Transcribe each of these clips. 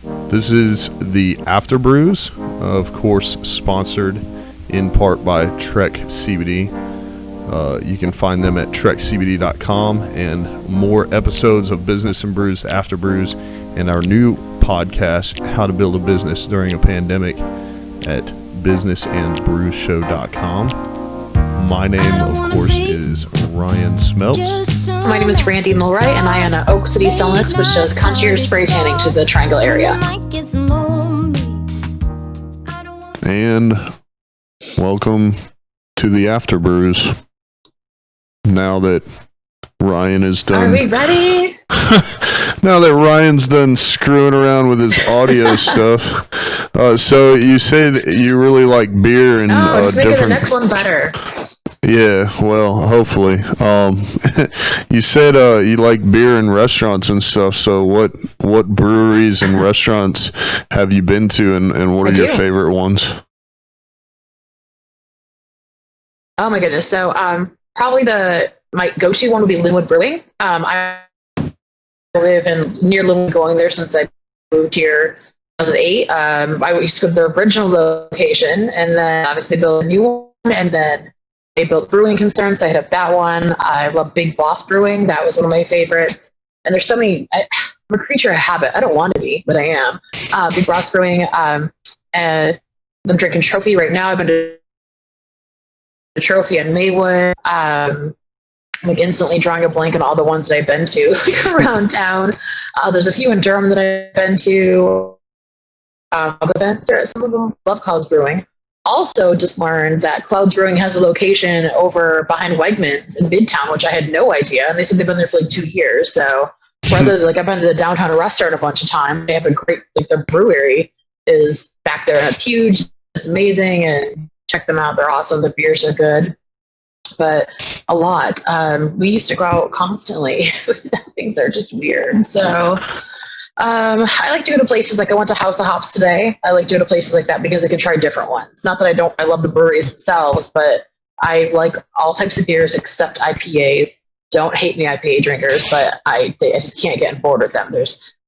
This is the Afterbrews, of course, sponsored in part by Trek CBD. You can find them at trekcbd.com and more episodes of Business and Brews, Afterbrews, and our new podcast, How to Build a Business During a Pandemic, at businessandbrewshow.com. My name, of course, is Ryan Smeltz. My name is Randi Milroy, and I own an Oak City Sunless, which does concierge spray tanning to the Triangle area. And welcome to the Afterbrews. Now that Ryan is done. Are we ready? Now that Ryan's done screwing around with his audio stuff. So you said you really like beer and just making different... the next one better. Yeah, well, hopefully. You said you like beer and restaurants and stuff, so what breweries and restaurants have you been to, and what are your favorite ones? Oh my goodness. So probably my go-to one would be Linwood Brewing. I live near Linwood, going there since I moved here in 2008. I used to go to their original location, and then obviously they built a new one, and then they built brewing concerns. I hit up that one. I love Big Boss Brewing. That was one of my favorites. And there's so many. I'm a creature of habit. I don't want to be, but I am. Big Boss Brewing. And I'm drinking Trophy right now. I've been to the Trophy in Maywood. I'm like instantly drawing a blank on all the ones that I've been to around town. There's a few in Durham that I've been to. Events. Some of them love Clouds Brewing. Also just learned that Clouds Brewing has a location over behind Wegmans in Midtown, which I had no idea. And they said they've been there for like 2 years. So rather than, I've been to the downtown restaurant a bunch of times. They have a great, their brewery is back there, and it's huge. It's amazing, and check them out. They're awesome. The beers are good, but a lot. We used to go out constantly. Things are just weird. So I like to go to places like I went to House of Hops today. I like to go to places like that because I can try different ones. Not that I love the breweries themselves, but I like all types of beers except IPAs. Don't hate me, IPA drinkers, but I just can't get on board with them.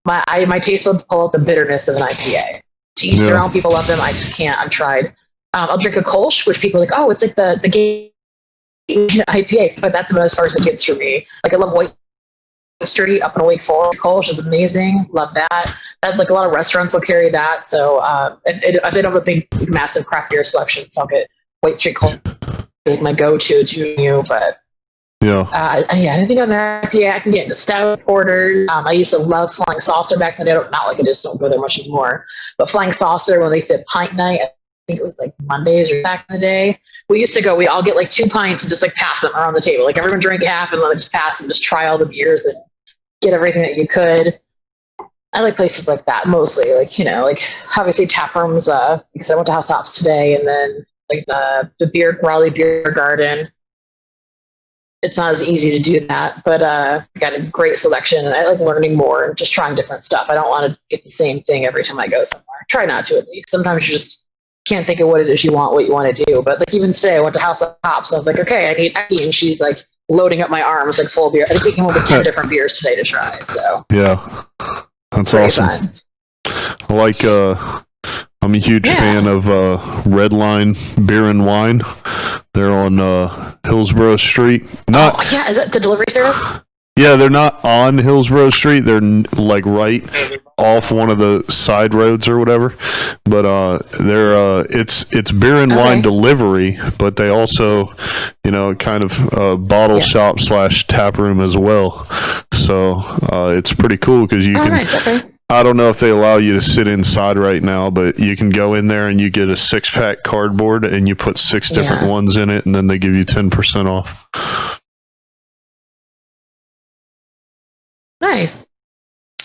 My taste buds pull out the bitterness of an IPA. To each their own, people love them. I just can't. I've tried. I'll drink a Kolsch, which people are like, oh, it's like the game IPA, but that's about as far as it gets for me. Like I love White Street up in Wake Forest. Kolsch is amazing. Love that. That's like a lot of restaurants will carry that. So if they don't have a big, massive craft beer selection, so I'll get White Street Kolsch. Like my go-to to you, but anything on that IPA, I can get into stout orders. I used to love Flying Saucer back then. I just don't go there much anymore. But Flying Saucer, when they said pint night, I think it was like Mondays or back in the day. We used to go. We all get like 2 pints and just like pass them around the table. Like everyone drink half and then just pass and just try all the beers and get everything that you could. I like places like that mostly. Like obviously tap rooms. Because I went to House Hops today, and then like the Raleigh Beer Garden. It's not as easy to do that, but got a great selection, and I like learning more and just trying different stuff. I don't want to get the same thing every time I go somewhere. Try not to, at least. Sometimes you just can't think of what it is what you want to do. But like even today, I went to House of Hops, and I was like, okay, I need Becky, and she's like loading up my arms like full beer. I think we came up with 10 different beers today to try. So yeah, that's awesome. Fun. I like. I'm a huge fan of Redline Beer and Wine. They're on Hillsborough Street. Is that the delivery service? Yeah, they're not on Hillsborough Street. They're like right off one of the side roads or whatever. But they're it's beer and wine delivery, but they also, kind of bottle shop / tap room as well. So it's pretty cool because you can. Nice. Okay. I don't know if they allow you to sit inside right now, but you can go in there and you get a 6-pack cardboard and you put 6 different ones in it, and then they give you 10% off. Nice.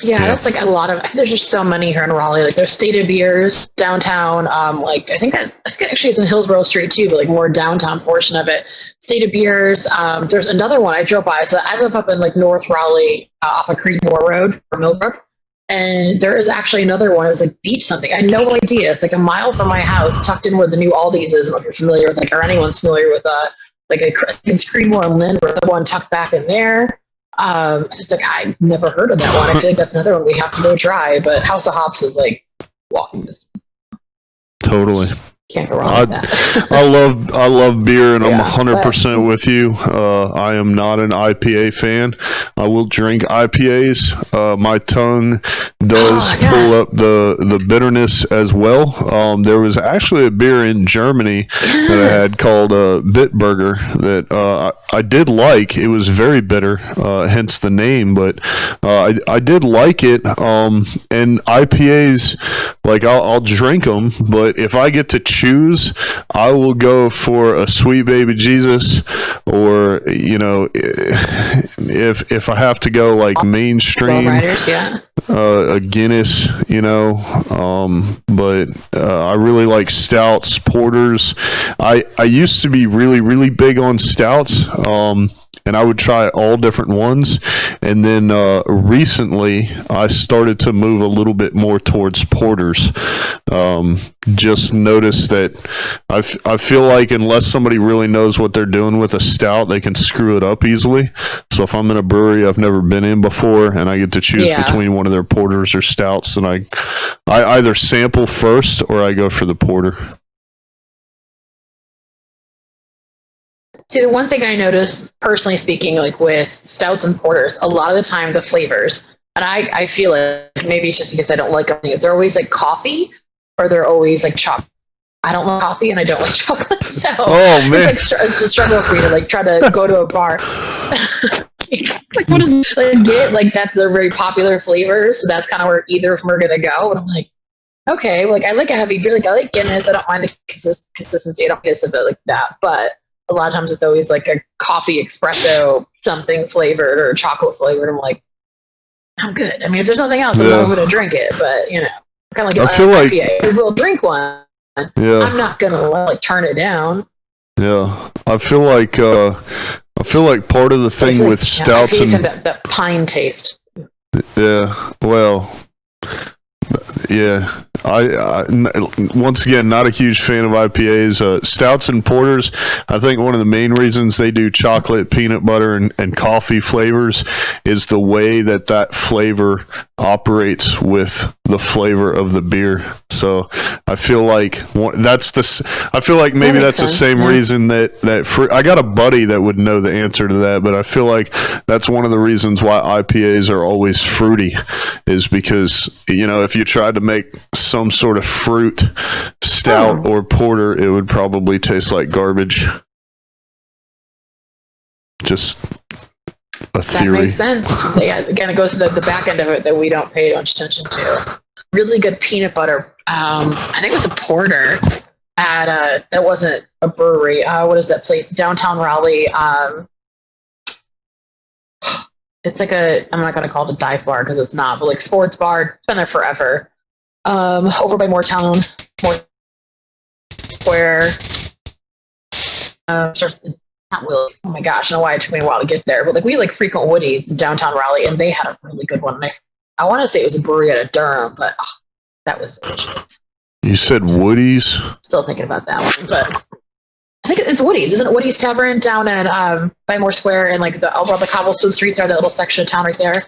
Yeah, that's like a lot of. There's just so many here in Raleigh. Like there's Stated Beers downtown. I think actually it's in Hillsborough Street too, but like more downtown portion of it. Stated Beers. There's another one I drove by. So I live up in like North Raleigh, off of Creedmoor Road or Millbrook. And there is actually another one. It was like Beach something. I had no idea. It's like a mile from my house, tucked in where the new Aldi's is. If you're familiar with or anyone's familiar with it's Creedmoor and Lynn, where the one tucked back in there. It's like I've never heard of that one. I feel like that's another one we have to go try. But House of Hops is like walking distance. Totally. Can't go wrong with that. I love beer, and I'm Yeah, 100% with you. I am not an IPA fan. I will drink IPAs. My tongue does pull up the bitterness as well. There was actually a beer in Germany that I had called Bitburger that I did like. It was very bitter, hence the name, but I did like it. And IPAs, like I'll drink them, but if I get to choose, I will go for a Sweet Baby Jesus, or if I have to go like mainstream, Riders, yeah. A Guinness, but I really like stouts, porters. I used to be really big on stouts, and I would try all different ones. And then recently, I started to move a little bit more towards porters. Just noticed that I feel like unless somebody really knows what they're doing with a stout, they can screw it up easily. So if I'm in a brewery I've never been in before, and I get to choose between one of their porters or stouts, then I either sample first or I go for the porter. See, the one thing I noticed, personally speaking, like with stouts and porters, a lot of the time the flavors, and I feel like maybe it's just because I don't like them, they're always like coffee, or they're always like chocolate. I don't like coffee and I don't like chocolate, so it's a struggle for me to like try to go to a bar. Like, what is get like that's a very popular flavor, so that's kind of where either of them are gonna go. And I'm like, okay, well, like I like a heavy beer, like I like Guinness. I don't mind the consistency. I don't miss a bit like that, but a lot of times it's always like a coffee espresso something flavored or chocolate flavored. I'm like, I'm good. I mean, if there's nothing else, I'm not going to drink it. But kind of like I feel like I will drink one. Yeah, I'm not going to like turn it down. Yeah, I feel like part of the thing with stouts and that pine taste. Yeah, well, yeah. I once again not a huge fan of IPAs. Stouts and porters, I think one of the main reasons they do chocolate, peanut butter, and coffee flavors is the way that flavor operates with the flavor of the beer. So I feel like I feel like maybe that's the same reason that I got a buddy that would know the answer to that, but I feel like that's one of the reasons why IPAs are always fruity, is because if you tried to make some sort of fruit stout or porter, it would probably taste like garbage. Just a theory. That makes sense. Yeah, again, it goes to the back end of it that we don't pay much attention to. Really good peanut butter. I think it was a porter at it wasn't a brewery. What is that place? Downtown Raleigh. It's like I'm not going to call it a dive bar because it's not, but like sports bar. It's been there forever. Over by Moortown Square. Not Willis. Oh my gosh, I don't know why it took me a while to get there. But like we frequent Woody's in downtown Raleigh, and they had a really good one. And I want to say it was a brewery out of Durham, but that was delicious. You said Woody's? Still thinking about that one, but I think it's Woody's. Isn't it Woody's Tavern down at by Moore Square, and like all the cobblestone streets are that little section of town right there?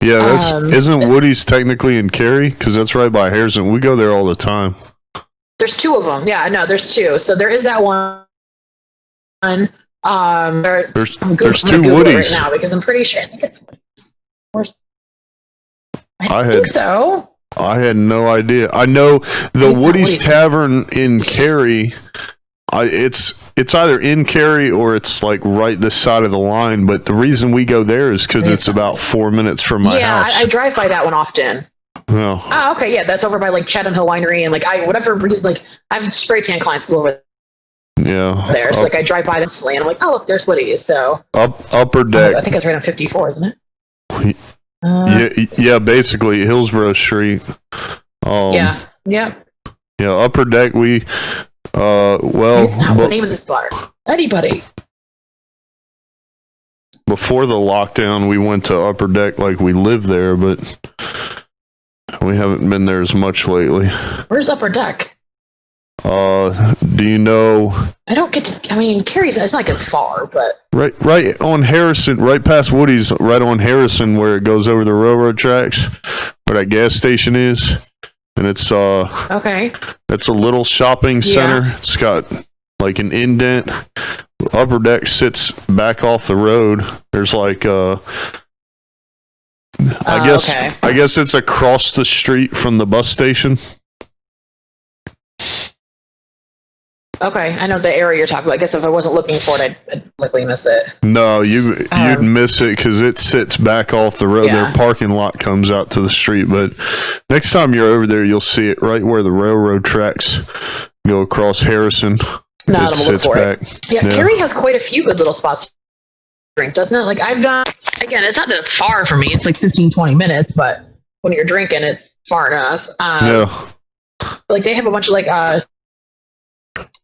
Yeah, isn't Woody's technically in Cary? Because that's right by Harrison. We go there all the time. There's two of them. Yeah, no, there's two. So there is that one. There's two Woody's right now because I'm pretty sure. I think it's Woody's. I think so. I had no idea. I know the Woody's Tavern in Cary. It's either in Cary or it's like right this side of the line. But the reason we go there is because it's about 4 minutes from my house. Yeah, I drive by that one often. Oh, okay, yeah, that's over by like Chatham Hill Winery, and like whatever reason, like I have spray tan clients go over there. So like I drive by this and I'm like, oh look, there's Woody's. So upper deck. I think it's right on 54, isn't it? Yeah, basically Hillsborough Street. Yeah. Upper deck. We it's not the name of this bar. Anybody. Before the lockdown, we went to Upper Deck like we lived there, but we haven't been there as much lately. Where's Upper Deck? Do you know? I don't get to. I mean, Cary's. It's not like it's far, but Right on Harrison, right past Woody's, right on Harrison, where it goes over the railroad tracks, where that gas station is, and it's okay. It's a little shopping center. Yeah. It's got like an indent. Upper deck sits back off the road. There's like I guess it's across the street from the bus station. Okay, I know the area you're talking about. I guess if I wasn't looking for it, I'd likely miss it. No, you'd miss it because it sits back off the road. Yeah. Their parking lot comes out to the street. But next time you're over there, you'll see it right where the railroad tracks go across Harrison. No, I'm gonna look for it. Yeah, Cary has quite a few good little spots to drink, doesn't it? Like I've done. Again, it's not that it's far from me. It's like 15, 20 minutes, but when you're drinking, it's far enough. Like they have a bunch of like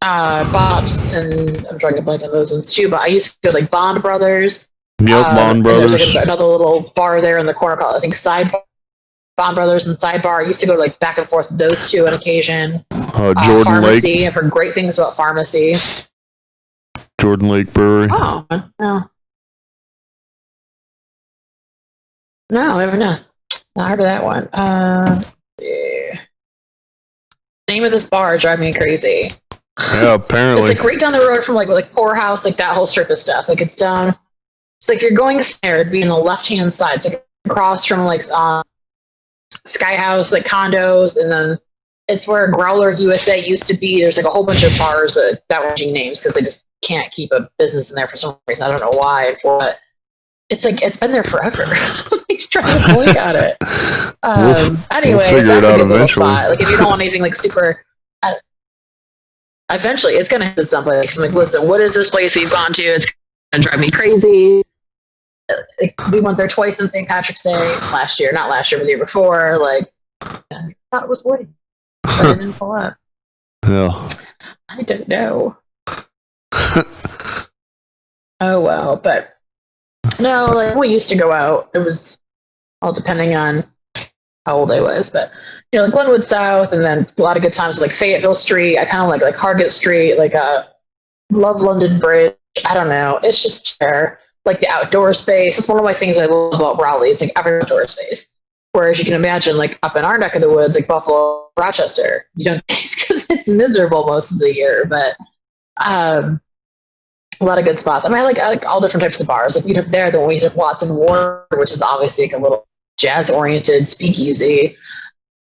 Bob's, and I'm trying to blank on those ones too, but I used to go like Bond Brothers. Yep, Bond Brothers. There's like another little bar there in the corner called, I think, Bond Brothers and Sidebar. I used to go like back and forth with those two on occasion. Jordan Pharmacy. Lake. I've heard great things about Pharmacy. Jordan Lake Brewery. Oh, no. No, I never know. I heard of that one. Yeah. Name of this bar drive me crazy. Yeah, apparently. It's like right down the road from like Poorhouse, like that whole strip of stuff. Like it's down. It's like if you're going there, it'd be on the left hand side. It's like across from like Sky House, like condos, and then it's where Growler USA used to be. There's like a whole bunch of bars that were changing names because they just can't keep a business in there for some reason. I don't know why. But it's like it's been there forever. Like trying to blink at it. Anyway, we'll figure it out eventually. Like if you don't want anything like super. Eventually, it's gonna hit somebody. Like, I'm like, listen, what is this place we've gone to? It's gonna drive me crazy. We went there twice on St. Patrick's Day last year, not last year, but the year before. Like, I thought it was Woody. I didn't pull up. Yeah. I don't know. Oh well, but no, like we used to go out. It was all depending on how old I was, but like Glenwood South, and then a lot of good times like Fayetteville Street. I kind of like Hargett Street, like love London Bridge. I don't know. It's just there. Like the outdoor space. It's one of my things I love about Raleigh. It's like every outdoor space. Whereas you can imagine, like up in our neck of the woods, like Buffalo, Rochester, you don't because it's miserable most of the year. But a lot of good spots. I mean, I like all different types of bars. Like we have there, then we have Watson Ward, which is obviously like a little jazz-oriented speakeasy.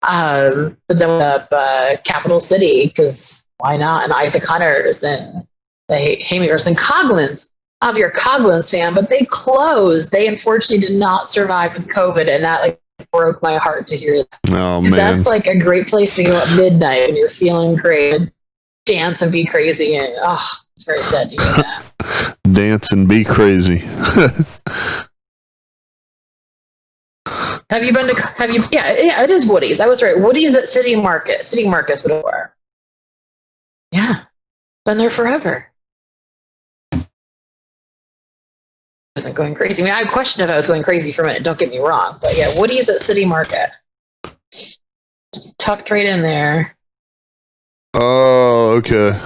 But then we went up Capital City because why not? And Isaac Hunters and the Haymakers and Coughlin's. I'm your Coughlin's fan, but they closed. They unfortunately did not survive with COVID, and that like broke my heart to hear that. Oh man, that's like a great place to go at midnight when you're feeling great, and dance and be crazy, and it's very sad to hear that. Dance and be crazy. Have you been to? Have you? Yeah, it is Woody's. I was right. Woody's at City Market. City Market's what it were. Yeah, been there forever. I wasn't going crazy. I mean, I questioned if I was going crazy for a minute. Don't get me wrong, but yeah, Woody's at City Market. Just tucked right in there. Oh, okay.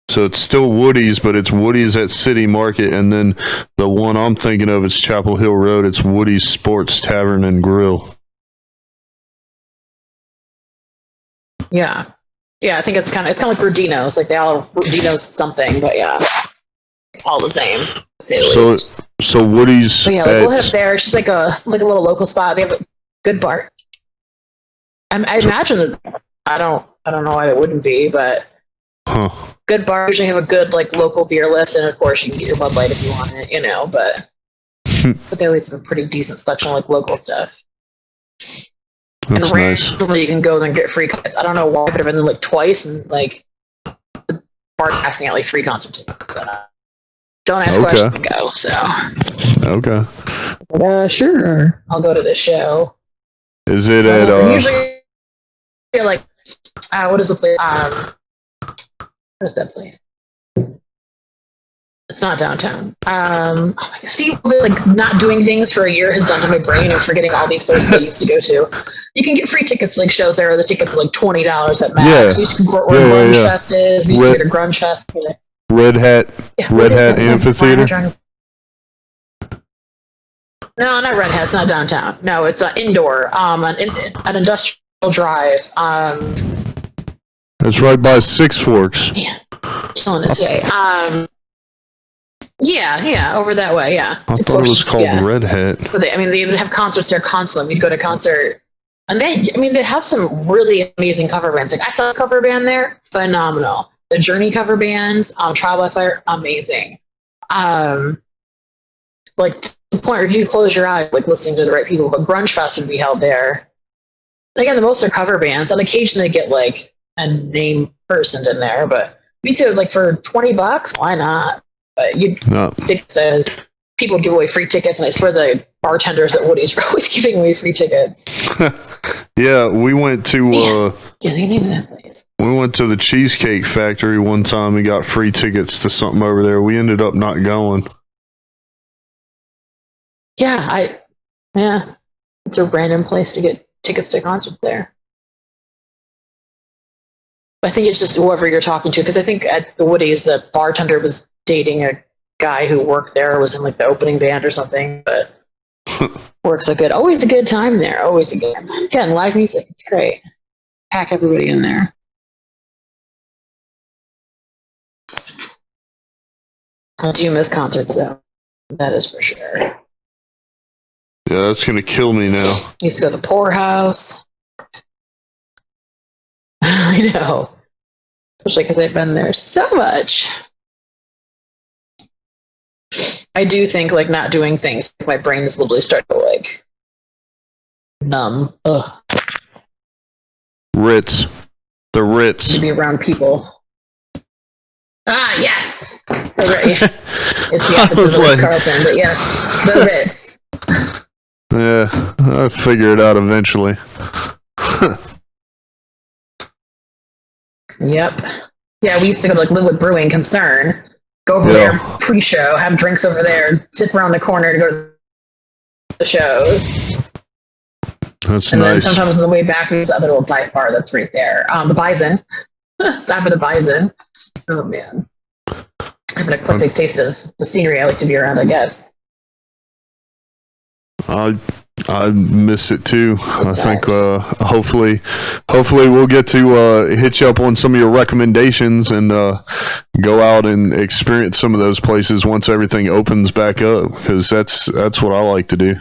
So it's still Woody's, but it's Woody's at City Market, and then the one I'm thinking of is Chapel Hill Road. It's Woody's Sports Tavern and Grill. Yeah, I think it's kind of like Rodino's. Like they all Rodino's something, but yeah, all the same. So Woody's. But yeah, like we'll hit there. It's just like a little local spot. They have a good bar. I imagine. I don't know why it wouldn't be, but. Huh. Good bars usually have a good like local beer list, and of course you can get your Bud Light if you want it, but they always have a pretty decent selection of like local stuff. That's and nice. Randomly you can go and get free cuts. I don't know why, but I've been there like twice, and like the bar passing out like free concert tickets. Don't ask questions and go. So okay. Sure, I'll go to this show. Is it at usually you're like what is the place? What is that place? It's not downtown. Oh my God. See, like not doing things for a year has done to my brain and forgetting all these places I used to go to. You can get free tickets to like shows there. The tickets are like $20 at max. Yeah. We used to go where Grunge Fest is. We used to go to Grunge Fest. Red Hat Amphitheater. No, not Red Hat. It's not downtown. No, it's indoor. An industrial drive. It's right by Six Forks. Yeah, killing it today. Yeah, over that way. Yeah, I thought it was called Red Hat. But they would have concerts there constantly. We'd go to concert, and they have some really amazing cover bands. Like I saw a cover band there, phenomenal. The Journey cover bands, Trial by Fire, amazing. Like to the point where if you close your eyes, like listening to the right people, but Grunge Fest would be held there. And again, the most are cover bands, and occasionally they get like a name person in there, but me too. Like for $20, why not? But people would give away free tickets, and I swear the bartenders at Woody's were always giving away free tickets. Yeah, we went to the name of that place. We went to the Cheesecake Factory one time and got free tickets to something over there. We ended up not going. Yeah, it's a random place to get tickets to concerts there. I think it's just whoever you're talking to, because I think at the Woody's, the bartender was dating a guy who worked there, was in like the opening band or something, but works always a good time there, always a good time. Again, live music, it's great. Pack everybody in there. I do miss concerts though, that is for sure. Yeah, that's gonna kill me now. Used to go to the Poorhouse. I know. Especially because I've been there so much. I do think like not doing things, my brain is literally starting to like numb. Ugh. Ritz. The Ritz. To be around people. Ah, yes! Right. It's the opposite of Ritz-Carlton, but yes, the Ritz. Yeah, I'll figure it out eventually. Yep. Yeah, we used to go to like Linwood Brewing Concern, go over there pre-show, have drinks over there, sit around the corner to go to the shows. That's and nice. Then sometimes on the way back, there's the other little dive bar that's right there. The Bison. Stop at the Bison. Oh man. I have an eclectic taste of the scenery I like to be around, I guess. I miss it too. I think hopefully we'll get to hit you up on some of your recommendations and go out and experience some of those places once everything opens back up, because that's what I like to do.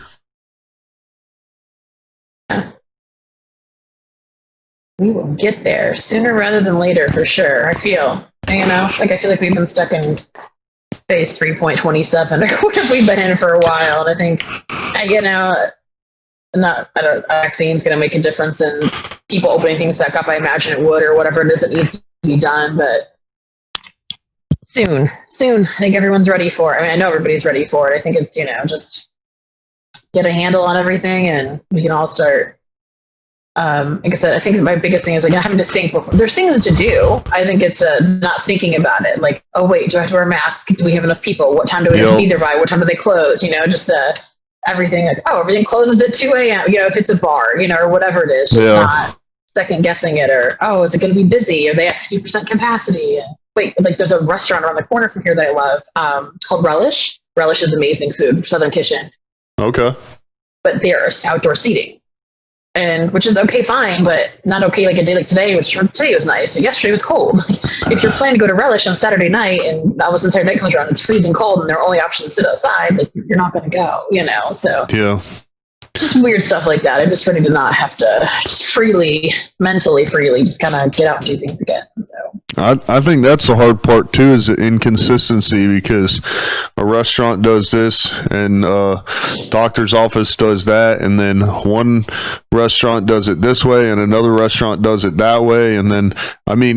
Yeah. We will get there sooner rather than later for sure. I feel like we've been stuck in phase 3.27 or whatever we've been in for a while, and I think vaccine's going to make a difference in people opening things back up. I imagine it would, or whatever it is that needs to be done, but soon. I think everyone's ready for it. I mean, I know everybody's ready for it. I think it's, just get a handle on everything and we can all start. Like I said, I think my biggest thing is like having to think before. There's things to do. I think it's not thinking about it. Like, oh wait, do I have to wear a mask? Do we have enough people? What time do we have to be there by? What time do they close? Everything like, oh, everything closes at 2 a.m. If it's a bar, or whatever it is, just not second guessing it. Or, oh, is it going to be busy? Or they have 50% capacity? Wait, like there's a restaurant around the corner from here that I love called Relish. Relish is amazing food, Southern Kitchen. Okay. But there's outdoor seating. And which is okay, fine, but not okay like a day like today, which today was nice, but yesterday was cold. If you're planning to go to Relish on Saturday night and all of a sudden Saturday night comes around, it's freezing cold and their only option is to sit outside, like you're not going to go, so. Yeah. Just weird stuff like that. I'm just ready to not have to just mentally freely, just kind of get out and do things again. So I think that's the hard part too, is the inconsistency, because a restaurant does this and doctor's office does that, and then one restaurant does it this way and another restaurant does it that way, and then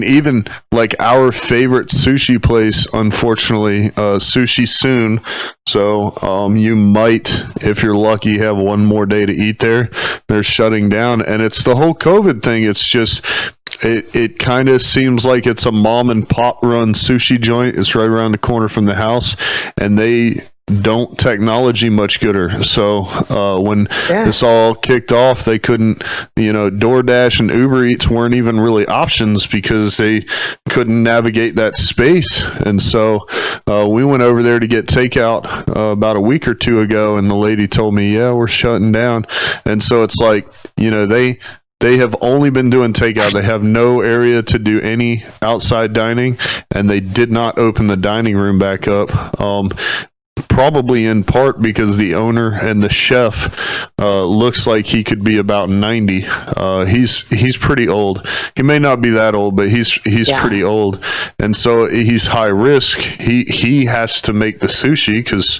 even like our favorite sushi place, unfortunately, Sushi Soon. So you might, if you're lucky, have one more day to eat there. They're shutting down, and it's the whole COVID thing. It's just it kind of seems like it's a mom and pop run sushi joint. It's right around the corner from the house, and they don't technology much gooder. So when this all kicked off, they couldn't, DoorDash and Uber Eats weren't even really options because they couldn't navigate that space. And so we went over there to get takeout about a week or two ago, and the lady told me, yeah, we're shutting down. And so it's like, they have only been doing takeout. They have no area to do any outside dining, and they did not open the dining room back up. Probably in part because the owner and the chef looks like he could be about 90. He's pretty old. He may not be that old, but he's pretty old, and so he's high risk. He has to make the sushi because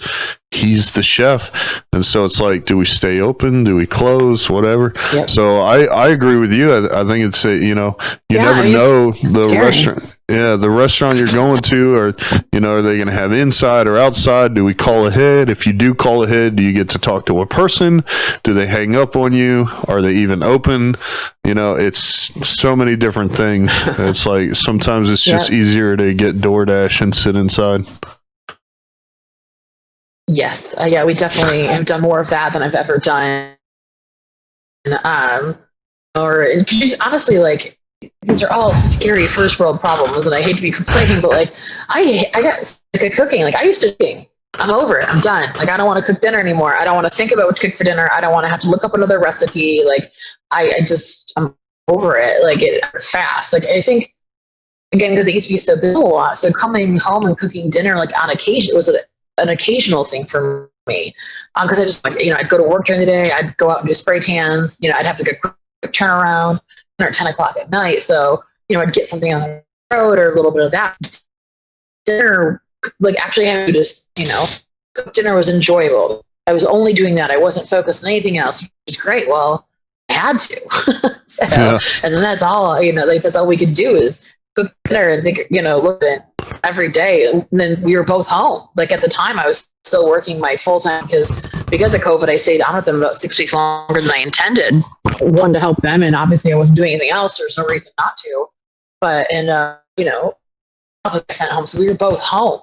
he's the chef, and so it's like, do we stay open? Do we close? Whatever. Yep. So I agree with you. I think it's you never know the scary restaurant. Yeah, the restaurant you're going to, or are they going to have inside or outside? Do we call ahead? If you do call ahead, do you get to talk to a person? Do they hang up on you? Are they even open? It's so many different things. It's like sometimes it's just easier to get DoorDash and sit inside. Yes, we definitely have done more of that than I've ever done. Honestly, like, these are all scary first world problems, and I hate to be complaining, but like, I got sick of cooking. Like, I used to cooking. I'm over it. I'm done. Like, I don't want to cook dinner anymore. I don't want to think about what to cook for dinner. I don't want to have to look up another recipe. Like, I'm over it. Like, fast. Like, I think, again, because it used to be so busy a lot. So coming home and cooking dinner, like, on occasion, was an occasional thing for me. Because I just, I'd go to work during the day. I'd go out and do spray tans. I'd have to get quick turnaround at 10 o'clock at night. So, I'd get something on the road or a little bit of that. Dinner, like, actually having to just, cook dinner was enjoyable. I was only doing that. I wasn't focused on anything else, which is great. Well, I had to. And then that's all, that's all we could do is cook dinner and think, look at it every day. And then we were both home. Like, at the time, I was still working my full time because of COVID, I stayed on with them about 6 weeks longer than I intended. One, to help them, and obviously I wasn't doing anything else. There's no reason not to. But I was sent home, so we were both home.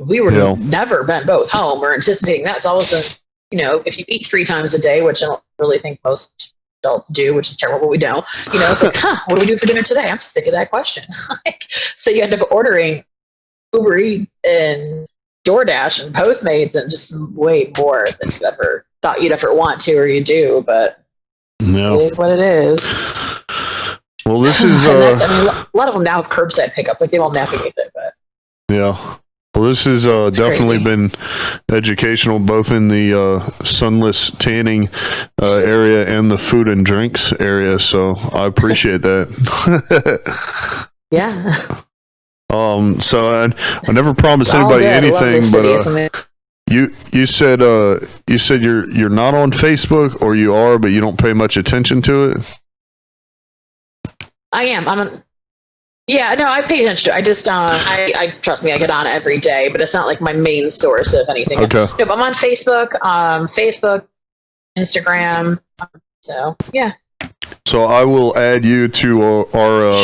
We were never been both home or anticipating that. So all of a sudden, if you eat 3 times a day, which I don't really think most adults do, which is terrible, but we don't. It's like, what do we do for dinner today? I'm sick of that question. So you end up ordering Uber Eats and DoorDash and Postmates and just way more than you ever thought you'd ever want to, or you do. But it is what it is. Well, this is a lot of them now have curbside pickup. Like, they won't navigate it, but well, this has definitely been educational, both in the Sunless tanning area and the food and drinks area. So I appreciate that. Yeah. So I never promised anybody anything, but you said you're not on Facebook, or you are, but you don't pay much attention to it. I am. I pay attention to it. I just I trust me, I get on every day, but it's not like my main source of anything. Okay. No, but I'm on Facebook, Instagram. So yeah. So I will add you to our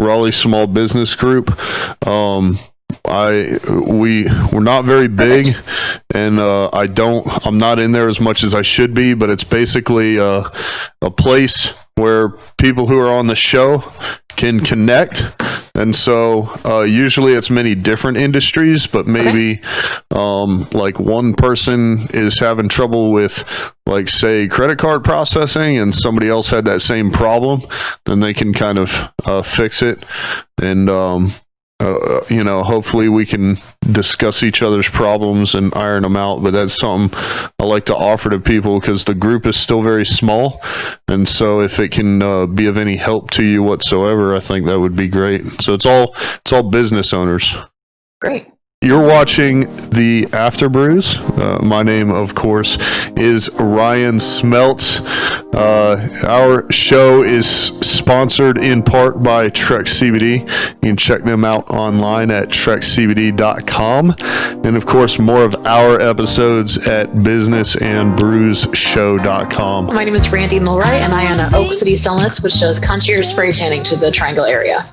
Raleigh small business group. We're not very big, and I'm not in there as much as I should be, but it's basically a place where people who are on the show can connect. And so usually it's many different industries, but maybe like one person is having trouble with, like, say, credit card processing, and somebody else had that same problem, then they can kind of fix it. And hopefully we can discuss each other's problems and iron them out. But that's something I like to offer to people because the group is still very small. And so if it can be of any help to you whatsoever, I think that would be great. So it's all business owners. Great. You're watching the Afterbrews. My name, of course, is Ryan Smeltz. Our show is sponsored in part by Trek CBD. You can check them out online at trekcbd.com. And, of course, more of our episodes at businessandbrewsshow.com. My name is Randi Milroy, and I own Oak City Sunless, which does concierge spray tanning to the Triangle area.